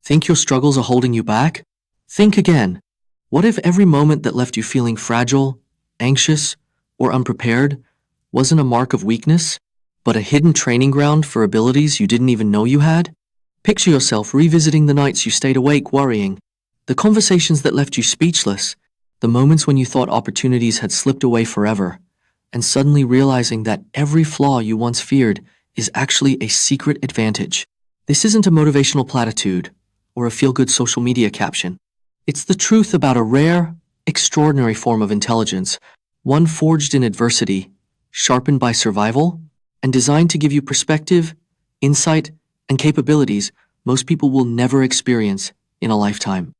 Think your struggles are holding you back? Think again. What if every moment that left you feeling fragile, anxious, or unprepared wasn't a mark of weakness, but a hidden training ground for abilities you didn't even know you had? Picture yourself revisiting the nights you stayed awake worrying, the conversations that left you speechless, the moments when you thought opportunities had slipped away forever, and suddenly realizing that every flaw you once feared is actually a secret advantage. This isn't a motivational platitude or a feel-good social media caption. It's the truth about a rare, extraordinary form of intelligence, one forged in adversity, sharpened by survival, and designed to give you perspective, insight, and capabilities most people will never experience in a lifetime.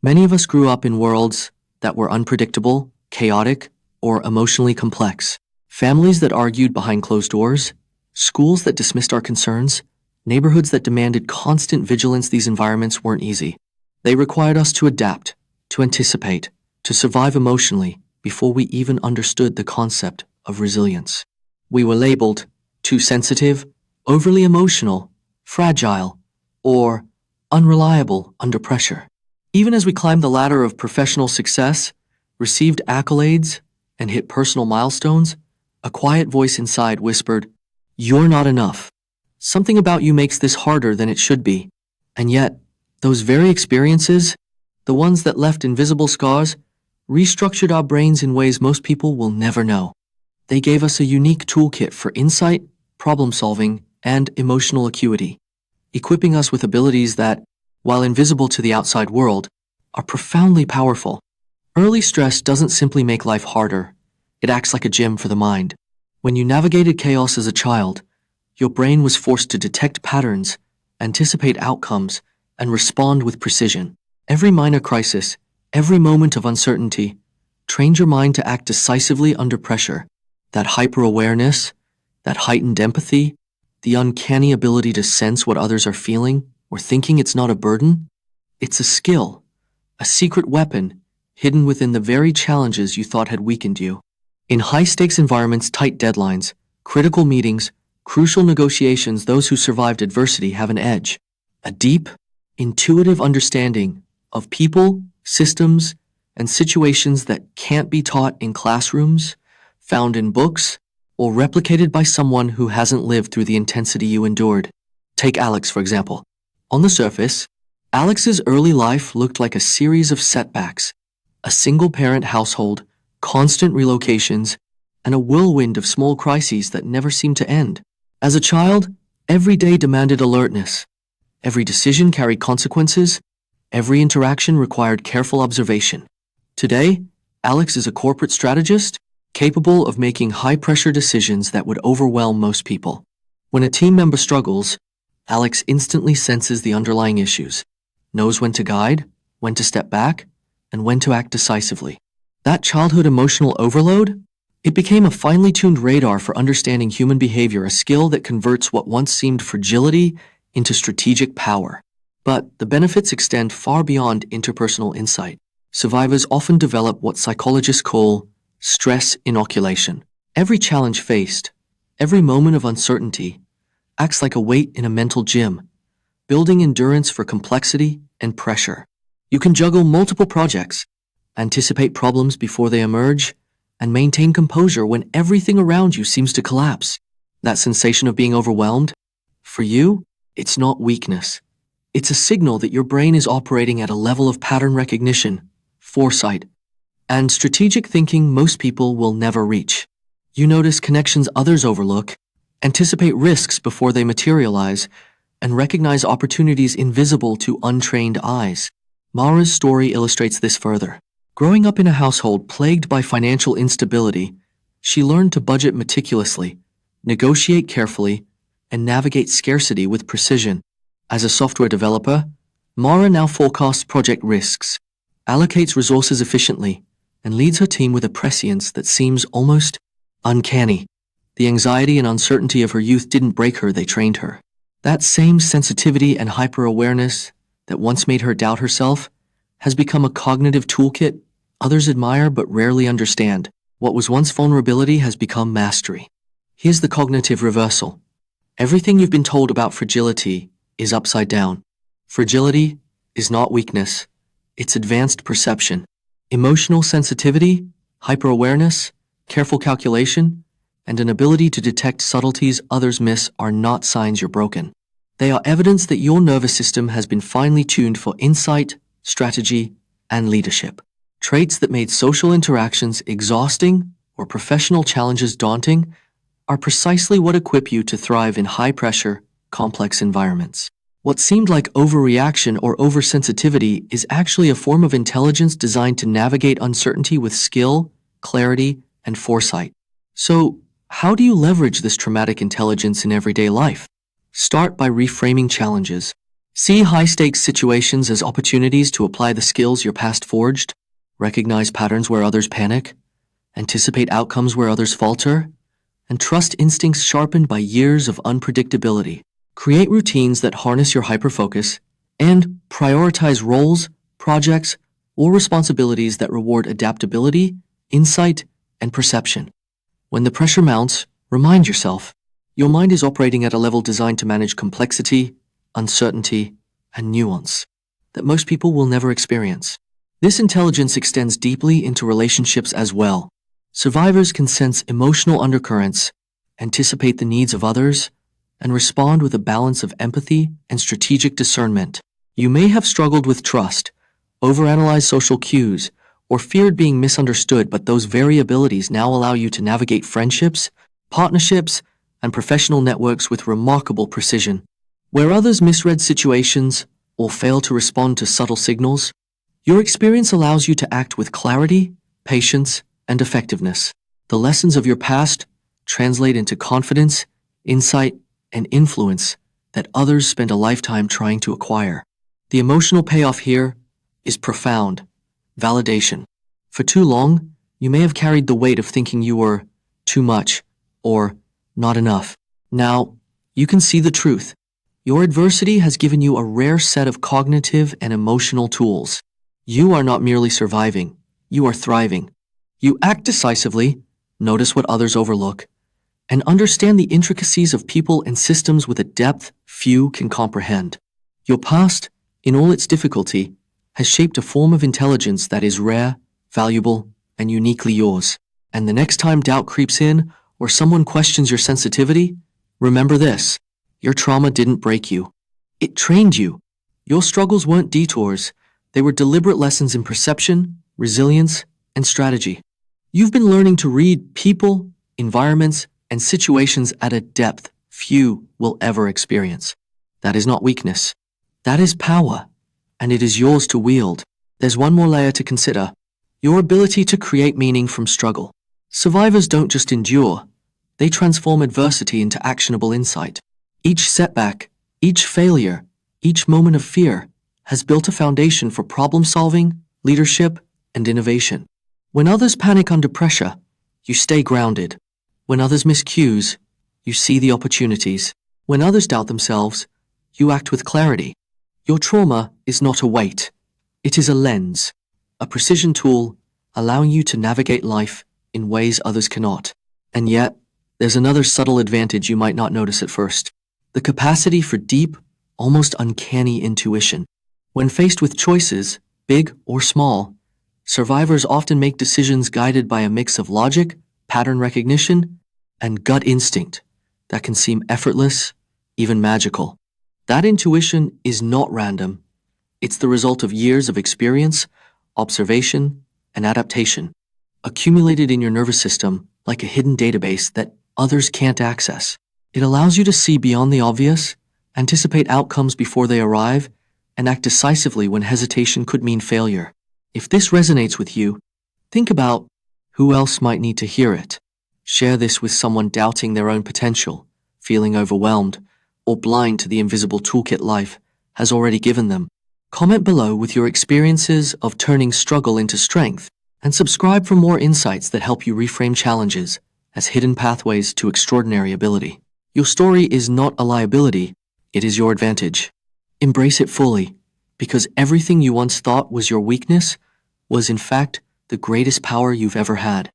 Many of us grew up in worlds that were unpredictable, chaotic, or emotionally complex. Families that argued behind closed doors, schools that dismissed our concerns, neighborhoods that demanded constant vigilance. These environments weren't easy. They required us to adapt, to anticipate, to survive emotionally before we even understood the concept of resilience. We were labeled too sensitive, overly emotional, fragile, or unreliable under pressure. Even as we climbed the ladder of professional success, received accolades, and hit personal milestones, a quiet voice inside whispered, "You're not enough. Something about you makes this harder than it should be." And yet, those very experiences, the ones that left invisible scars, restructured our brains in ways most people will never know. They gave us a unique toolkit for insight, problem-solving, and emotional acuity, equipping us with abilities that, while invisible to the outside world, are profoundly powerful. Early stress doesn't simply make life harder. It acts like a gym for the mind. When you navigated chaos as a child, your brain was forced to detect patterns, anticipate outcomes, and respond with precision. Every minor crisis, every moment of uncertainty, trained your mind to act decisively under pressure. That hyper-awareness, that heightened empathy, the uncanny ability to sense what others are feeling or thinking. It's not a burden. It's a skill, a secret weapon hidden within the very challenges you thought had weakened you. In high-stakes environments, tight deadlines, critical meetings, crucial negotiations, those who survived adversity have an edge, a deep, intuitive understanding of people, systems, and situations that can't be taught in classrooms, found in books, or replicated by someone who hasn't lived through the intensity you endured. Take Alex, for example. On the surface, Alex's early life looked like a series of setbacks, a single-parent household, constant relocations, and a whirlwind of small crises that never seemed to end. As a child, every day demanded alertness. Every decision carried consequences. Every interaction required careful observation. Today, Alex is a corporate strategist, capable of making high-pressure decisions that would overwhelm most people. When a team member struggles, Alex instantly senses the underlying issues, knows when to guide, when to step back, and when to act decisively. That childhood emotional overload? It became a finely tuned radar for understanding human behavior, a skill that converts what once seemed fragility into strategic power. But the benefits extend far beyond interpersonal insight. Survivors often develop what psychologists call stress inoculation. Every challenge faced, every moment of uncertainty, acts like a weight in a mental gym, building endurance for complexity and pressure. You can juggle multiple projects, anticipate problems before they emerge, and maintain composure when everything around you seems to collapse. That sensation of being overwhelmed? For you, it's not weakness. It's a signal that your brain is operating at a level of pattern recognition, foresight, and strategic thinking most people will never reach. You notice connections others overlook, anticipate risks before they materialize, and recognize opportunities invisible to untrained eyes. Mara's story illustrates this further. Growing up in a household plagued by financial instability, she learned to budget meticulously, negotiate carefully, and navigate scarcity with precision. As a software developer, Mara now forecasts project risks, allocates resources efficiently, and leads her team with a prescience that seems almost uncanny. The anxiety and uncertainty of her youth didn't break her, they trained her. That same sensitivity and hyper-awareness that once made her doubt herself has become a cognitive toolkit others admire but rarely understand. What was once vulnerability has become mastery. Here's the cognitive reversal. Everything you've been told about fragility is upside down. Fragility is not weakness, it's advanced perception. Emotional sensitivity, hyper-awareness, careful calculation, and an ability to detect subtleties others miss are not signs you're broken. They are evidence that your nervous system has been finely tuned for insight, strategy, and leadership. Traits that made social interactions exhausting or professional challenges daunting are precisely what equip you to thrive in high-pressure, complex environments. What seemed like overreaction or oversensitivity is actually a form of intelligence designed to navigate uncertainty with skill, clarity, and foresight. So, how do you leverage this traumatic intelligence in everyday life? Start by reframing challenges. See high-stakes situations as opportunities to apply the skills your past forged, recognize patterns where others panic, anticipate outcomes where others falter, and trust instincts sharpened by years of unpredictability. Create routines that harness your hyperfocus and prioritize roles, projects, or responsibilities that reward adaptability, insight, and perception. When the pressure mounts, remind yourself, your mind is operating at a level designed to manage complexity, uncertainty, and nuance that most people will never experience. This intelligence extends deeply into relationships as well. Survivors can sense emotional undercurrents, anticipate the needs of others, and respond with a balance of empathy and strategic discernment. You may have struggled with trust, overanalyzed social cues, or feared being misunderstood, but those very abilities now allow you to navigate friendships, partnerships, and professional networks with remarkable precision. Where others misread situations or fail to respond to subtle signals, your experience allows you to act with clarity, patience, and effectiveness. The lessons of your past translate into confidence, insight, and influence that others spend a lifetime trying to acquire. The emotional payoff here is profound. Validation. For too long, you may have carried the weight of thinking you were too much or not enough. Now, you can see the truth. Your adversity has given you a rare set of cognitive and emotional tools. You are not merely surviving, you are thriving. You act decisively, notice what others overlook, and understand the intricacies of people and systems with a depth few can comprehend. Your past, in all its difficulty, has shaped a form of intelligence that is rare, valuable, and uniquely yours. And the next time doubt creeps in or someone questions your sensitivity, remember this: your trauma didn't break you. It trained you. Your struggles weren't detours. They were deliberate lessons in perception, resilience, and strategy. You've been learning to read people, environments, and situations at a depth few will ever experience. That is not weakness. That is power, and it is yours to wield. There's one more layer to consider: your ability to create meaning from struggle. Survivors don't just endure, they transform adversity into actionable insight. Each setback, each failure, each moment of fear has built a foundation for problem-solving, leadership, and innovation. When others panic under pressure, you stay grounded. When others miss cues, you see the opportunities. When others doubt themselves, you act with clarity. Your trauma is not a weight. It is a lens, a precision tool allowing you to navigate life in ways others cannot. And yet, there's another subtle advantage you might not notice at first: the capacity for deep, almost uncanny intuition. When faced with choices, big or small, survivors often make decisions guided by a mix of logic, pattern recognition, and gut instinct that can seem effortless, even magical. That intuition is not random. It's the result of years of experience, observation, and adaptation, accumulated in your nervous system like a hidden database that others can't access. It allows you to see beyond the obvious, anticipate outcomes before they arrive, and act decisively when hesitation could mean failure. If this resonates with you, think about who else might need to hear it. Share this with someone doubting their own potential, feeling overwhelmed, or blind to the invisible toolkit life has already given them. Comment below with your experiences of turning struggle into strength, and subscribe for more insights that help you reframe challenges as hidden pathways to extraordinary ability. Your story is not a liability, it is your advantage. Embrace it fully, because everything you once thought was your weakness was in fact the greatest power you've ever had.